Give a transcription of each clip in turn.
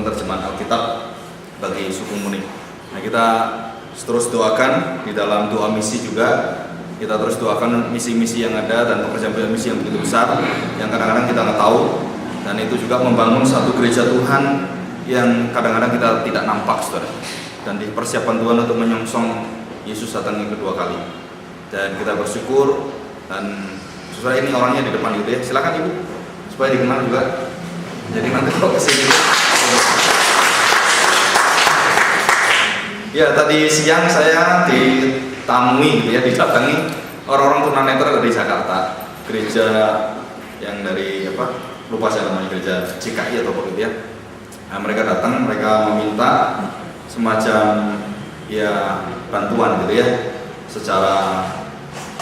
penerjemahan Alkitab bagi suku Muni. Nah, kita terus doakan di dalam doa misi juga. Kita terus doakan misi-misi yang ada dan pekerjaan misi yang begitu besar yang kadang-kadang kita nggak tahu, dan itu juga membangun satu gereja Tuhan yang kadang-kadang kita tidak nampak, saudara. Dan di persiapan Tuhan untuk menyongsong Yesus datang yang kedua kali. Dan kita bersyukur, dan saudara ini orangnya di depan gitu ya. Silakan Ibu supaya dikenal juga. Jadi nanti kalau kesini. Ya, tadi siang saya ditamui gitu ya, didatangi orang-orang tunanetra dari Jakarta, gereja yang dari lupa saya namanya, gereja CKI atau apa gitu ya. Nah, mereka datang, mereka meminta semacam ya bantuan gitu ya, secara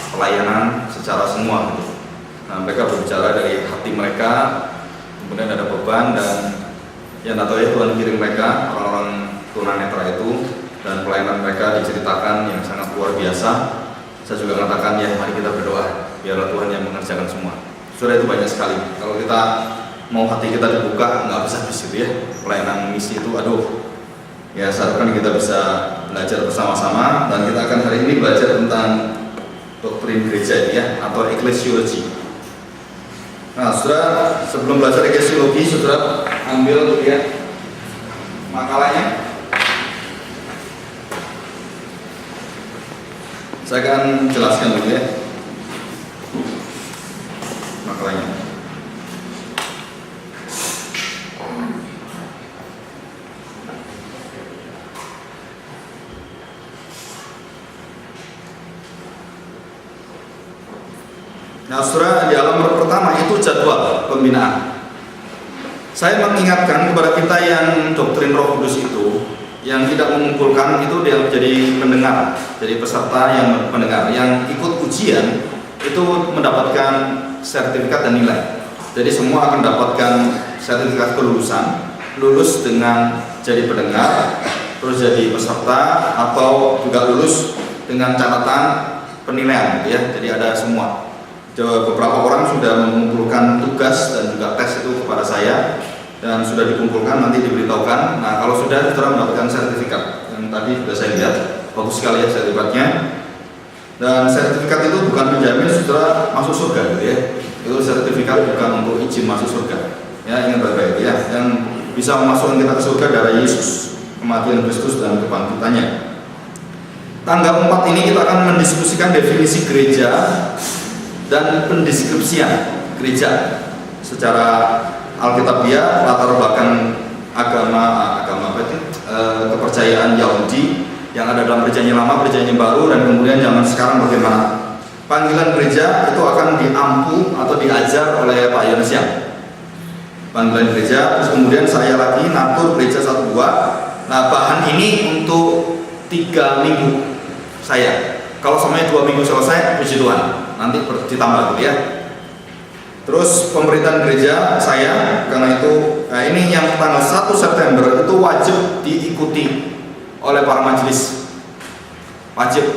pelayanan, secara semua gitu. Nah, mereka berbicara dari hati mereka, kemudian ada beban, dan ya nggak tahu ya, Tuhan kirim mereka orang-orang tunanetra itu, dan pelayanan mereka diceritakan yang sangat luar biasa. Saya juga katakan ya, mari kita berdoa biarlah Tuhan yang mengerjakan semua. Sudah itu banyak sekali. Kalau kita mau hati kita dibuka, nggak bisa habis gitu ya. Pelayanan misi itu, ya seharusnya kita bisa belajar bersama-sama, dan kita akan hari ini belajar tentang doktrin gereja ini ya, atau eklesiologi. Nah, saudara, sebelum belajar eklesiologi, saudara ambil ya makalahnya. Saya akan jelaskan dulu ya makalahnya. Nah, saudara, di halaman pertama itu jadwal pembinaan. Saya mengingatkan kepada kita yang doktrin Roh Kudus itu, yang tidak mengumpulkan itu dia menjadi pendengar, jadi peserta yang pendengar, yang ikut ujian itu mendapatkan sertifikat dan nilai. Jadi semua akan mendapatkan sertifikat kelulusan, lulus dengan jadi pendengar, terus jadi peserta, atau juga lulus dengan catatan penilaian gitu ya. Jadi ada semua. Beberapa orang sudah mengumpulkan tugas dan juga tes itu kepada saya, dan sudah dikumpulkan, nanti diberitahukan. Nah, kalau sudah mendapatkan sertifikat yang tadi sudah saya lihat, bagus sekali ya sertifikatnya. Dan sertifikat itu bukan menjamin saudara masuk surga gitu ya. Itu sertifikat bukan untuk izin masuk surga. Ya, ingat baik-baik ya. Yang bisa memasukkan kita ke surga darah Yesus, kematian Kristus dan kebangkitannya. Tanggal 4 ini kita akan mendiskusikan definisi gereja dan pendeskripsian gereja secara Alkitabiah, latar belakang kepercayaan Yahudi yang ada dalam perjanjian lama, perjanjian baru, dan kemudian zaman sekarang bagaimana panggilan gereja itu akan diampu atau diajar oleh Pak Yones Yang. Panggilan gereja, terus kemudian saya lagi natur gereja 1-2. Nah, bahan ini untuk 3 minggu saya. Kalau sampai 2 minggu selesai, puji Tuhan, nanti ditambah gitu ya. Terus pemberitaan gereja saya, karena itu ini yang tanggal 1 September itu wajib diikuti oleh para majelis, wajib.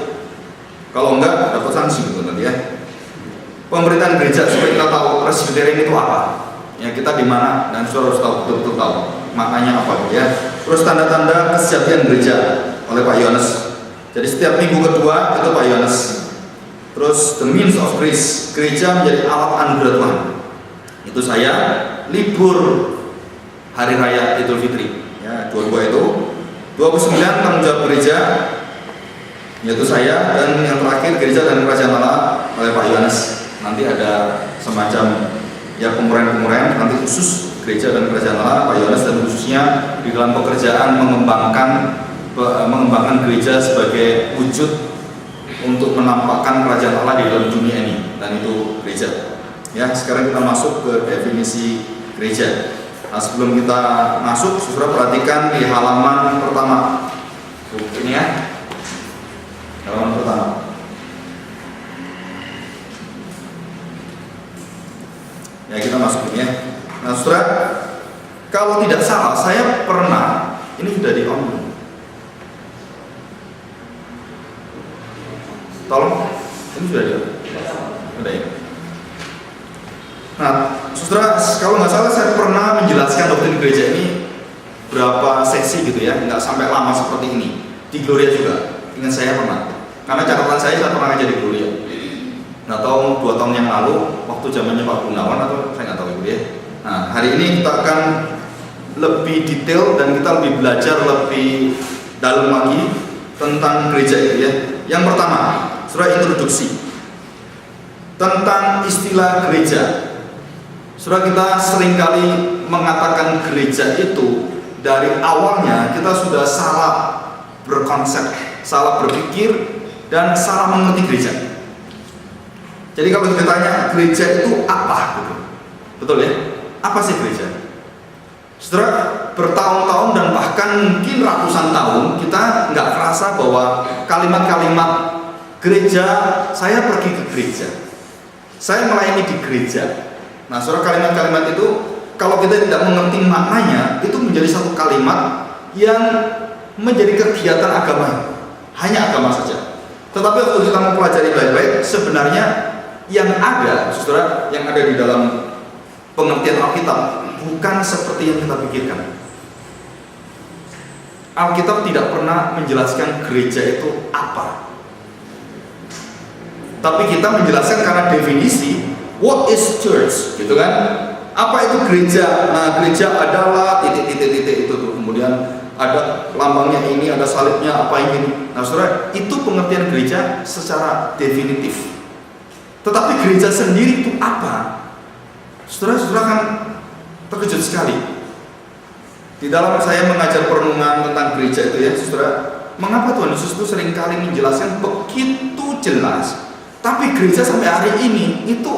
Kalau enggak dapat sanksi gitu nanti ya. Pemberitaan gereja supaya kita tahu presbyterian itu apa, ya kita di mana, dan saudara harus tahu betul-betul tahu maknanya apa gitu ya. Terus tanda-tanda kesejatian gereja oleh Pak Yones. Jadi setiap minggu kedua itu Pak Yones. Terus the means of grace, gereja menjadi alat anugerah Tuhan. Itu saya. Libur hari raya Idul Fitri ya, 22 itu. 29 tanggung jawab gereja, yaitu saya. Dan yang terakhir gereja dan kerajaan Allah oleh Pak Yones. Nanti ada semacam ya pemuraian nanti khusus gereja dan kerajaan Allah Pak Yones, dan khususnya di dalam pekerjaan mengembangkan gereja sebagai wujud untuk menampakkan kerajaan Allah di dalam dunia ini, dan itu gereja. Ya, sekarang kita masuk ke definisi gereja. Nah, sebelum kita masuk, saudara perhatikan di halaman pertama. Ini ya, halaman pertama. Ya, kita masuk ini ya. Nah, saudara, kalau tidak salah, saya pernah, ini sudah di-on. Tolong, ini sudah ada. Udah ya. Nah, saudara, kalau nggak salah saya pernah menjelaskan doktrin gereja ini Mercy gitu ya, nggak sampai lama seperti ini. Di Gloria juga, ingat saya pernah. Karena catatan saya pernah kerja di Gloria. Nggak tahu 2 tahun yang lalu, waktu zamannya Pak Gunawan atau saya nggak tahu itu ya. Nah, hari ini kita akan lebih detail dan kita lebih belajar lebih dalam lagi tentang gereja itu ya. Yang pertama, surah introduksi tentang istilah gereja. Surah kita seringkali mengatakan gereja itu dari awalnya kita sudah salah berkonsep, salah berpikir, dan salah mengerti gereja. Jadi kalau ditanya gereja itu apa gitu, betul ya? Apa sih gereja? Setelah bertahun-tahun dan bahkan mungkin ratusan tahun kita nggak kerasa bahwa kalimat-kalimat gereja, saya pergi ke gereja, saya melayani di gereja. Nah, surah kalimat-kalimat itu kalau kita tidak mengerti maknanya, itu menjadi satu kalimat yang menjadi kegiatan agama, hanya agama saja. Tetapi waktu kita mempelajari baik-baik, sebenarnya yang ada, saudara, yang ada di dalam pengertian Alkitab bukan seperti yang kita pikirkan. Alkitab tidak pernah menjelaskan gereja itu apa. Tapi kita menjelaskan karena definisi, what is church, gitu kan? Apa itu gereja? Nah, gereja adalah titik-titik itu tuh. Kemudian ada lambangnya ini, ada salibnya, apa ini. Nah, saudara, itu pengertian gereja secara definitif. Tetapi gereja sendiri itu apa? Saudara kan terkejut sekali. Di dalam saya mengajar perenungan tentang gereja itu ya, saudara, mengapa Tuhan Yesus itu seringkali menjelaskan begitu jelas, tapi gereja sampai hari ini itu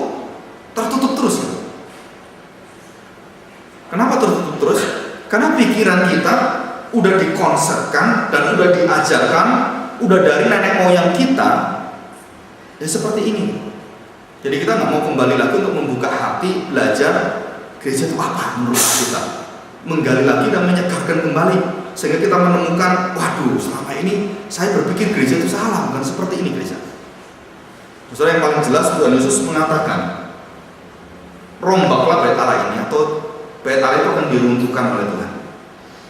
tertutup terus. Kenapa tertutup terus? Karena pikiran kita udah dikonsepkan dan udah diajarkan, udah dari nenek moyang kita ya seperti ini. Jadi kita nggak mau kembali lagi untuk membuka hati, belajar gereja itu apa menurut kita, menggali lagi dan menyegarkan kembali, sehingga kita menemukan, waduh, selama ini saya berpikir gereja itu salah, bukan seperti ini gereja. Saudara, yang paling jelas Tuhan Yesus mengatakan, rombaklah bait Allah ini, atau bait Allah itu akan diruntuhkan oleh Tuhan,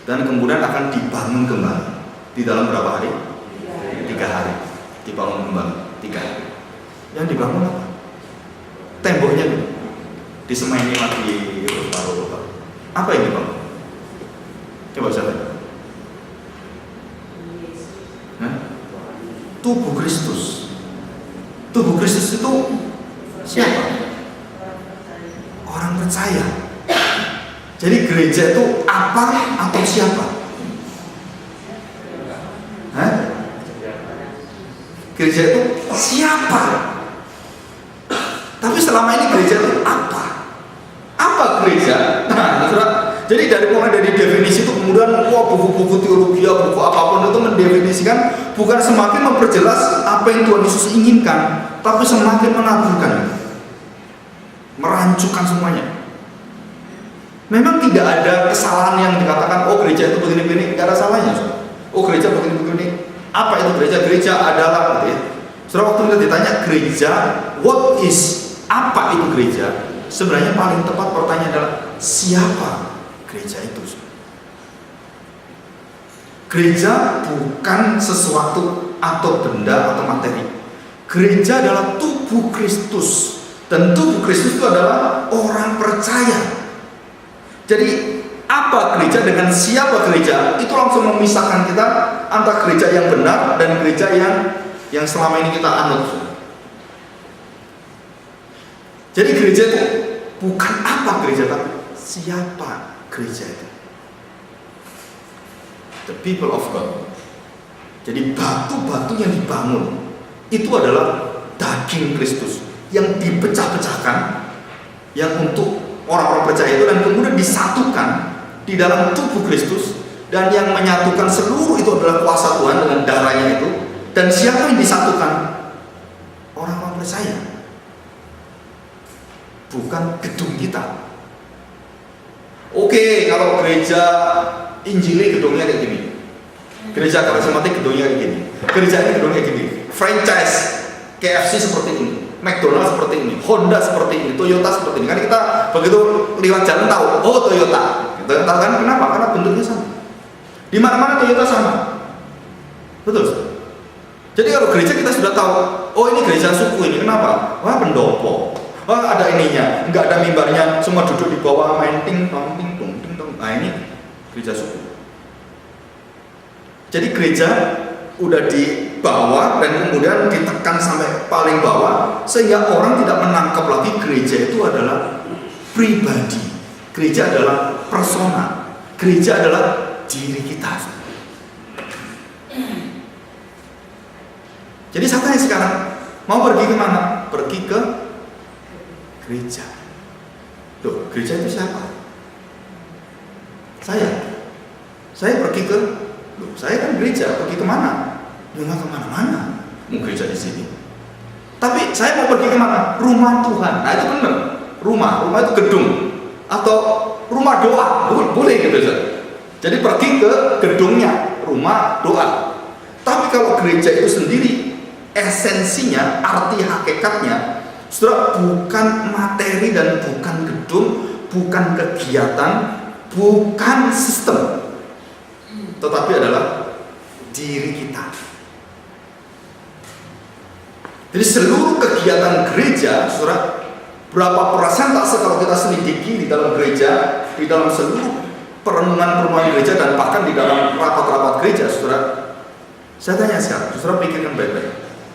dan kemudian akan dibangun kembali di dalam berapa hari? 3 hari. Dibangun kembali 3 hari. Yang dibangun apa? Temboknya gitu. Disemaini lagi baru. Apa ini Bang? Coba saya tanya. Tubuh Kristus. Tubuh Kristus itu siapa? Orang percaya. Jadi gereja itu apa atau siapa? Gereja itu siapa? Tapi selama ini gereja itu apa? Apa gereja? Nah, jadi mulai dari definisi itu kemudian buku-buku teologi, buku apapun itu mendefinisikan, bukan semakin memperjelas apa yang Tuhan Yesus inginkan, tapi semakin menaburkan, merancukan semuanya. Memang tidak ada kesalahan yang dikatakan, oh gereja itu begini-begini, tidak ada salahnya. Oh gereja begini-begini. Apa itu gereja? Gereja adalah, gitu ya. Setelah waktu kita ditanya gereja, what is, apa itu gereja? Sebenarnya paling tepat pertanyaan adalah siapa gereja itu? Gereja bukan sesuatu atau benda atau materi. Gereja adalah tubuh Kristus, dan tubuh Kristus itu adalah orang percaya. Jadi apa gereja dengan siapa gereja, itu langsung memisahkan kita antara gereja yang benar dan gereja yang selama ini kita anut. Jadi gereja itu bukan apa gereja, tapi siapa gereja itu. The people of God. Jadi batu-batu yang dibangun itu adalah daging Kristus yang dipecah-pecahkan, yang untuk orang-orang percaya itu, dan kemudian disatukan di dalam tubuh Kristus, dan yang menyatukan seluruh itu adalah kuasa Tuhan dengan darahnya itu. Dan siapa yang disatukan? Orang-orang percaya. Bukan gedung kita. Oke, kalau gereja Injili gedungnya kayak gini, gereja karismatik gedungnya kayak gini, gereja ini gedungnya kayak gini, franchise KFC seperti ini, McDonald seperti ini, Honda seperti ini, Toyota seperti ini. Kan kita begitu lewat jalan tahu, oh Toyota. Kita tahu kan kenapa? Karena bentuknya sama. Di mana-mana Toyota sama. Betul. Jadi kalau gereja kita sudah tahu, oh ini gereja suku ini, kenapa? Wah pendopo, wah ada ininya, nggak ada mimbarnya, semua duduk di bawah main ting tong ting tong ting tong. Nah ini gereja suku. Jadi gereja udah di bawah dan kemudian ditekan sampai paling bawah sehingga orang tidak menangkap lagi gereja itu adalah pribadi, gereja adalah persona, gereja adalah diri kita. Jadi saya tanya sekarang, mau pergi kemana? Pergi ke gereja. Loh, gereja itu siapa? Saya pergi ke, loh, saya kan gereja, pergi kemana? Ya nggak kemana-mana, mau gereja di sini. Tapi saya mau pergi kemana? Rumah Tuhan. Nah itu benar. Rumah itu gedung atau rumah doa, boleh gitu saja. Jadi pergi ke gedungnya, rumah doa. Tapi kalau gereja itu sendiri, esensinya, arti hakikatnya, saudara, bukan materi dan bukan gedung, bukan kegiatan, bukan sistem, tetapi adalah diri kita. Jadi seluruh kegiatan gereja, saudara, berapa persentase kalau kita selidiki di dalam gereja, di dalam seluruh perenungan gereja dan bahkan di dalam rapat-rapat gereja, saudara, saya tanya sekarang, saudara pikirkan baik-baik.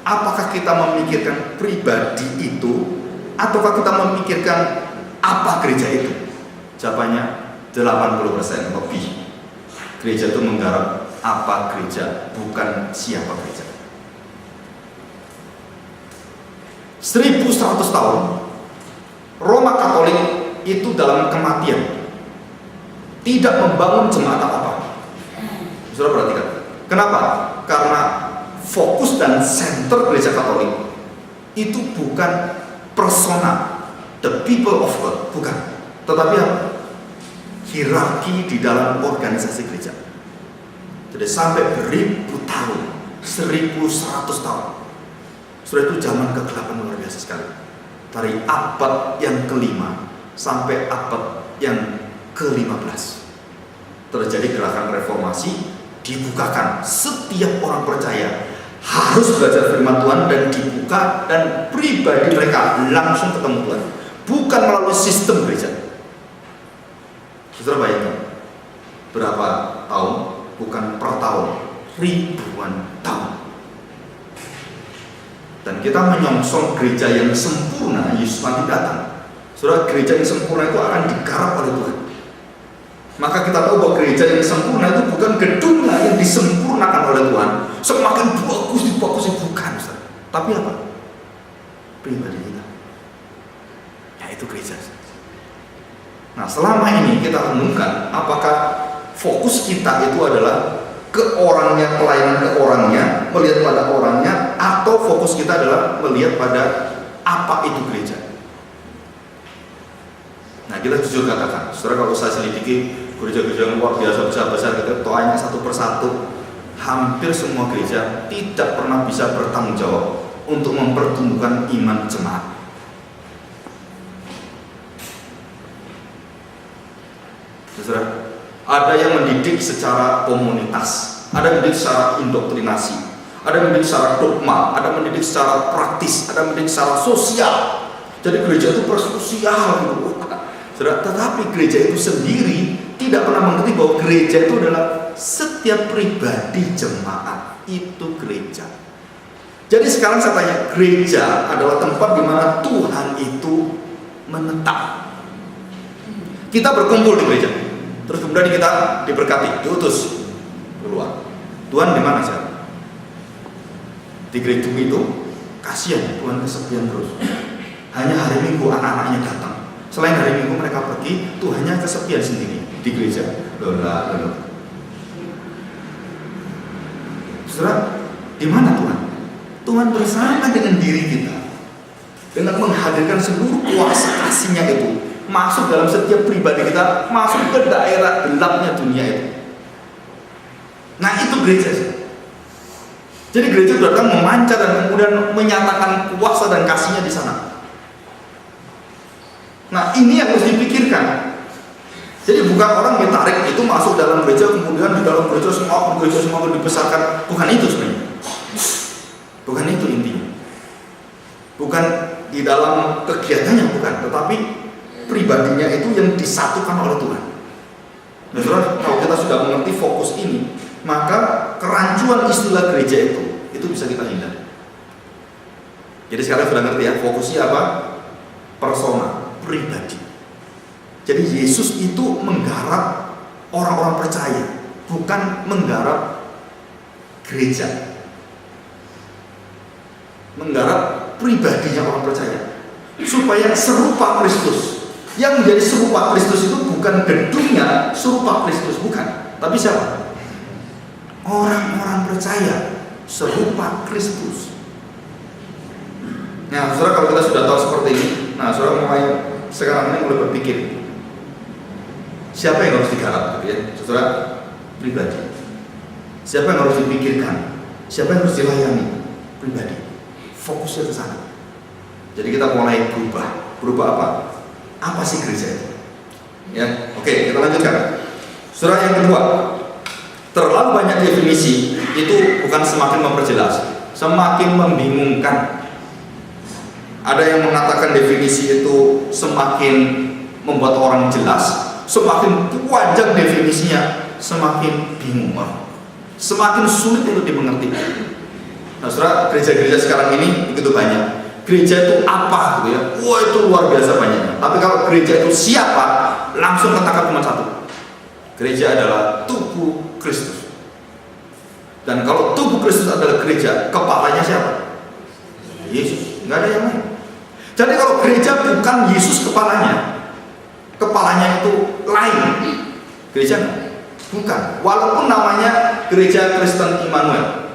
Apakah kita memikirkan pribadi itu, ataukah kita memikirkan apa gereja itu? Jawabannya 80% lebih. Gereja itu menggarap apa gereja, bukan siapa gereja. 1100 tahun Roma Katolik itu dalam kematian tidak membangun jemaat apa-apa. Saudara perhatikan. Kenapa? Karena fokus dan center gereja Katolik itu bukan persona, the people of God, bukan. Tetapi hierarki di dalam organisasi gereja. Jadi sampai beribu tahun, 1100 tahun. Sudah itu zaman kegelapan luar biasa sekali. Dari abad yang kelima sampai abad yang ke-15 terjadi gerakan reformasi, dibukakan setiap orang percaya harus belajar firman Tuhan dan dibuka, dan pribadi mereka langsung ketemu Tuhan, bukan melalui sistem gereja. Saudara bayangkan berapa tahun, bukan per tahun, ribuan tahun. Dan kita menyongsong gereja yang sempurna, Yesus nanti datang. Saudara, gereja yang sempurna itu akan digarap oleh Tuhan. Maka kita tahu bahwa gereja yang sempurna itu bukan gedungnya yang disempurnakan oleh Tuhan, semakin bagus bukan, Ustaz. Tapi apa? Pribadi kita. Yaitu gereja. Nah, selama ini kita renungkan apakah fokus kita itu adalah ke orangnya, pelayanan ke orangnya, melihat pada orangnya, atau fokus kita adalah melihat pada apa itu gereja. Nah, kita jujur katakan, saudara, kalau saya selidiki gereja-gereja yang luar biasa besar-besar, kita tanya satu persatu, hampir semua gereja tidak pernah bisa bertanggung jawab untuk mempertumbuhkan iman jemaat. Saudara, ada yang mendidik secara komunitas, ada yang mendidik secara indoktrinasi, ada yang mendidik secara dogma, ada yang mendidik secara praktis, ada yang mendidik secara sosial. Jadi gereja itu bersosial gitu. Saudara, tetapi gereja itu sendiri tidak pernah mengerti bahwa gereja itu adalah setiap pribadi jemaat itu gereja. Jadi sekarang saya tanya, gereja adalah tempat di mana Tuhan itu menetap. Kita berkumpul di gereja, terus kemudian kita diberkati, diutus keluar. Tuhan di mana sih? Di gereja itu kasihan, Tuhan kesepian terus. Hanya hari Minggu anak-anaknya datang. Selain hari Minggu mereka pergi, Tuhannya kesepian sendiri di gereja. Lola. Saudara, di mana Tuhan? Tuhan bersama dengan diri kita, dengan menghadirkan seluruh kuasa kasih-Nya itu masuk dalam setiap pribadi kita, masuk ke daerah gelapnya dunia itu. Nah, itu gereja. Jadi gereja datang memancar dan kemudian menyatakan kuasa dan kasih-Nya di sana. Nah, ini yang harus dipikirkan. Jadi bukan orang ditarik itu masuk dalam gereja, kemudian di dalam gereja semua dibesarkan. Bukan itu sebenarnya. Bukan itu intinya. Bukan di dalam kegiatannya, bukan. Tetapi pribadinya itu yang disatukan oleh Tuhan. Nah, saudara, kalau kita sudah mengerti fokus ini, maka kerancuan istilah gereja itu bisa kita hindari. Jadi sekarang sudah ngerti ya, fokusnya apa? Persona, pribadi. Jadi Yesus itu menggarap orang-orang percaya, bukan menggarap gereja. Menggarap pribadinya orang percaya, supaya serupa Kristus. Yang menjadi serupa Kristus itu bukan gedungnya serupa Kristus, bukan. Tapi siapa? Orang-orang percaya serupa Kristus. Nah, saudara, kalau kita sudah tahu seperti ini, nah saudara mulai sekarang ini mulai berpikir, siapa yang harus digarap, gitu ya, saudara? Pribadi. Siapa yang harus dipikirkan? Siapa yang harus dilayani? Pribadi. Fokusnya ke sana. Jadi kita mulai berubah. Berubah apa? Apa sih gereja itu? Ya, oke, kita lanjutkan. Saudara, yang kedua, terlalu banyak definisi itu bukan semakin memperjelas, semakin membingungkan. Ada yang mengatakan definisi itu semakin membuat orang jelas, semakin panjang definisinya, semakin bingung, semakin sulit untuk dimengerti. Nah, saudara, gereja-gereja sekarang ini begitu banyak. Gereja itu apa, gitu ya? Wah, itu luar biasa banyaknya. Tapi kalau gereja itu siapa, langsung ketangkap cuma satu. Gereja adalah tubuh Kristus. Dan kalau tubuh Kristus adalah gereja, kepalanya siapa? Yesus. Nggak ada yang lain. Jadi kalau gereja bukan Yesus kepalanya itu lain. Gereja bukan. Walaupun namanya Gereja Kristen Immanuel,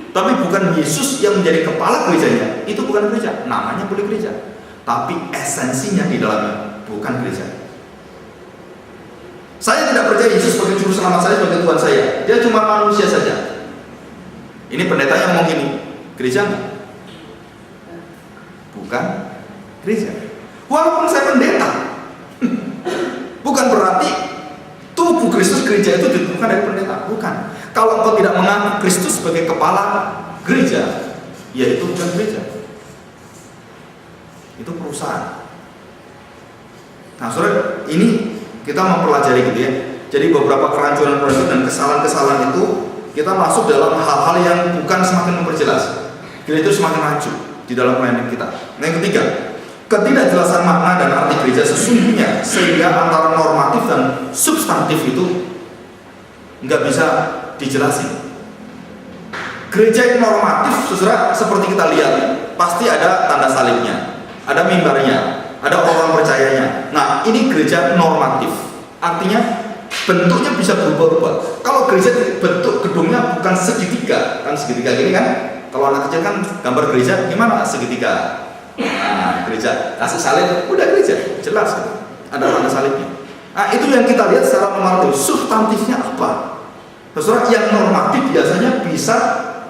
tapi bukan Yesus yang menjadi kepala gerejanya. Itu bukan gereja. Namanya boleh gereja, tapi esensinya di dalamnya bukan gereja. Saya tidak percaya Yesus sebagai juru selamat saya, sebagai Tuhan saya. Dia cuma manusia saja. Ini pendeta yang ngomong gini, gereja enggak? Bukan gereja. Walaupun saya pendeta, bukan berarti tubuh Kristus gereja itu bukan dari pendeta. Bukan. Kalau engkau tidak mengaku Kristus sebagai kepala gereja, ya itu bukan gereja. Itu perusahaan. Nah, saudara, ini kita mempelajari gitu ya. Jadi beberapa kerancuan dan kesalahan-kesalahan itu kita masuk dalam hal-hal yang bukan semakin memperjelas. Gereja itu semakin rancu di dalam pelayanan kita. Nah, yang ketiga, ketidakjelasan makna dan arti gereja sesungguhnya, sehingga antara normatif dan substantif itu nggak bisa dijelasin. Gereja yang normatif, saudara, seperti kita lihat, pasti ada tanda salibnya, ada mimbarnya, ada orang percayanya. Nah, ini gereja normatif, artinya bentuknya bisa berubah-ubah. Kalau gereja bentuk gedungnya bukan segitiga, kan segitiga gini kan? Kalau anak kecil kan gambar gereja gimana segitiga? Nah, gereja kasih salib, udah gereja, jelas gitu. Ada tanda salibnya. Nah, itu yang kita lihat secara normatif. Substantifnya apa? Saudara, yang normatif biasanya bisa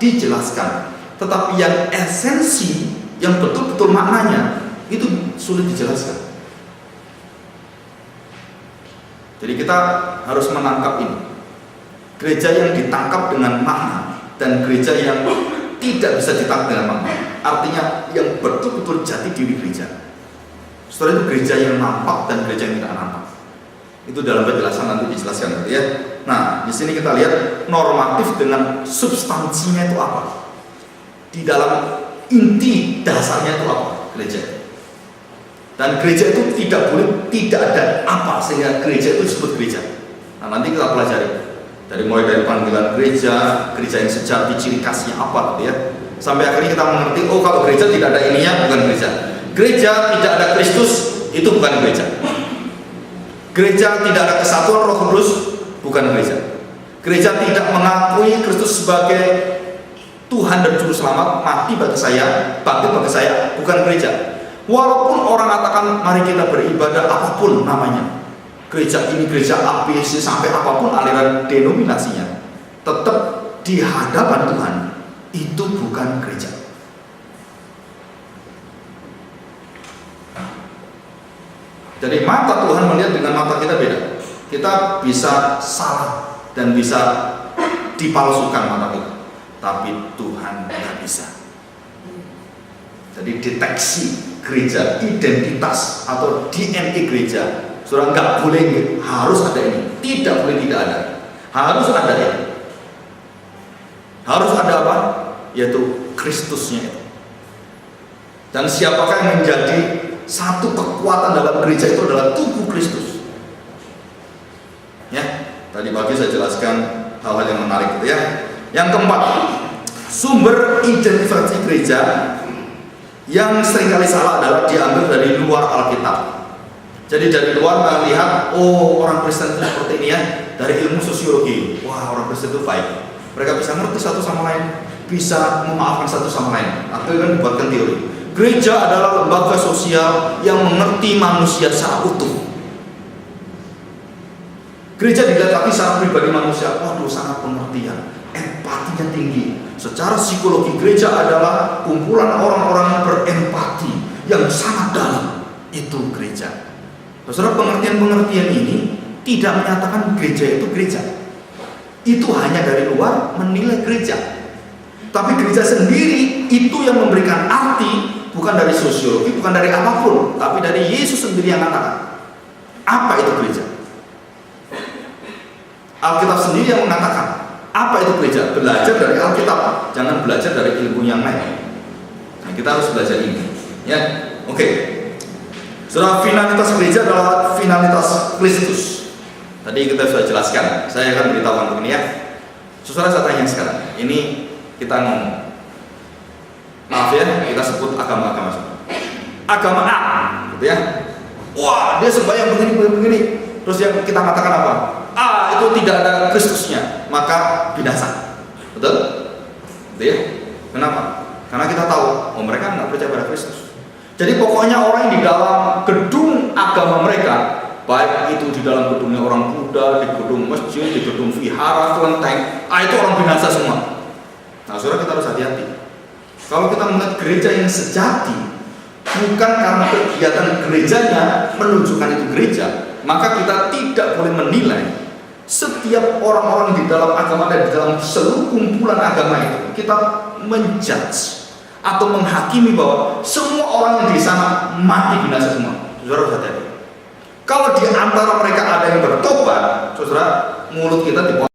dijelaskan, tetapi yang esensi, yang betul-betul maknanya itu sulit dijelaskan. Jadi kita harus menangkap ini. Gereja yang ditangkap dengan makna dan gereja yang tidak bisa ditangkap dengan makna, artinya yang betul-betul jati diri gereja. Setelah itu gereja yang nampak dan gereja yang tidak nampak. Itu dalam penjelasan nanti dijelaskan ya. Nah, di sini kita lihat normatif dengan substansinya itu apa. Di dalam inti dasarnya itu apa gereja. Dan gereja itu tidak boleh tidak ada apa sehingga gereja itu disebut gereja. Nah, nanti kita pelajari mulai dari panggilan gereja, gereja yang sejati, ciri khasnya apa gitu ya. Sampai akhirnya kita mengerti, oh kalau gereja tidak ada ininya bukan gereja. Gereja tidak ada Kristus itu bukan gereja. Gereja tidak ada kesatuan Roh Kudus bukan gereja. Gereja tidak mengakui Kristus sebagai Tuhan dan Juru Selamat, mati bagi saya, bangkit bagi saya, bukan gereja. Walaupun orang katakan mari kita beribadah apapun namanya, gereja ini, gereja ABC, sampai apapun aliran denominasinya, tetap di hadapan Tuhan itu bukan gereja. Jadi mata Tuhan melihat dengan mata kita beda. Kita bisa salah dan bisa dipalsukan mata kita, tapi Tuhan tidak bisa. Jadi deteksi gereja, identitas atau DNA gereja, saudara nggak boleh harus ada ini, tidak boleh tidak ada, harus ada ini. Harus ada apa? Yaitu Kristusnya itu. Dan siapakah yang menjadi satu kekuatan dalam gereja itu adalah tubuh Kristus. Ya, tadi pagi saya jelaskan hal-hal yang menarik itu ya. Yang keempat, sumber identifikasi gereja yang seringkali salah adalah diambil dari luar Alkitab. Jadi dari luar melihat, oh orang Kristen itu seperti ini ya, dari ilmu sosiologi, wah orang Kristen itu baik. Mereka bisa ngerti satu sama lain, bisa memaafkan satu sama lain. Akhirnya dibuatkan teori. Gereja adalah lembaga sosial yang mengerti manusia secara utuh. Gereja dilihat lagi secara pribadi manusia, waduh sangat pengertian, empatinya tinggi. Secara psikologi gereja adalah kumpulan orang-orang berempati yang sangat dalam. Itu gereja. Saudara, pengertian-pengertian ini tidak menyatakan gereja itu gereja. Itu hanya dari luar menilai gereja. Tapi gereja sendiri itu yang memberikan arti, bukan dari sosiologi, bukan dari apapun, tapi dari Yesus sendiri yang mengatakan. Apa itu gereja? Alkitab sendiri yang mengatakan. Apa itu gereja? Belajar dari Alkitab, jangan belajar dari ilmu yang lain. Nah, kita harus belajar ini. Ya, oke. Saudara, finalitas gereja adalah finalitas Kristus. Tadi kita sudah jelaskan. Saya akan beritahu begini ya. Saudara, saya tanya sekarang. Ini kita ngomong. Maaf ya, kita sebut agama-agama. Agama A, gitu ya. Wah, dia sembahyang begini. Terus yang kita katakan apa? A itu tidak ada Kristusnya, maka binasa. Betul? Gitu ya. Kenapa? Karena kita tahu, oh mereka nggak percaya pada Kristus. Jadi pokoknya orang yang di dalam gedung agama mereka, baik itu di dalam gedungnya orang Buddha, di gedung masjid, di gedung vihara, kelenteng, itu orang binasa semua. Nah, saudara, kita harus hati-hati. Kalau kita melihat gereja yang sejati, bukan karena kegiatan gerejanya menunjukkan itu gereja, maka kita tidak boleh menilai setiap orang-orang di dalam agama dan di dalam seluruh kumpulan agama itu. Kita menjudge atau menghakimi bahwa semua orang yang di sana mati binasa semua. Saudara harus hati-hati. Kalau di antara mereka ada yang bertobat, saudara, mulut kita dipotong.